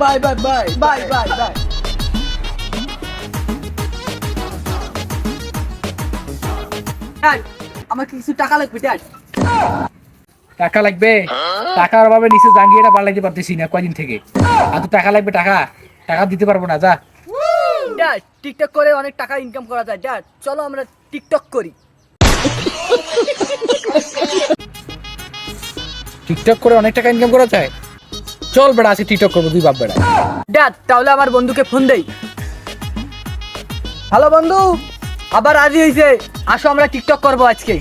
Bye bye bye bye bye bye. Dad, আমার কিছু টাকা লাগবে ড্যাড। টাকা লাগবে? টাকার অভাবে নিচে জাঙ্গিয়েটা পাল্টাইতে পারতেছি না কয়দিন থেকে। আর তো টাকা লাগবে, টাকা টাকা দিতে পারবো না, যা। ড্যাড, টিকটক করে অনেক টাকা ইনকাম করা যায় ড্যাড, চলো আমরা টিকটক করি। টিকটক করে অনেক টাকা ইনকাম করা যায়? চল বেড়া, আজকে টিকটক করবো দুই বাপ বেড়া। ড্যাড, তাহলে আমার বন্ধুকে ফোন দেই। হ্যালো বন্ধু, আবার রাজি হয়েছে, আসো আমরা টিকটক করবো আজকে।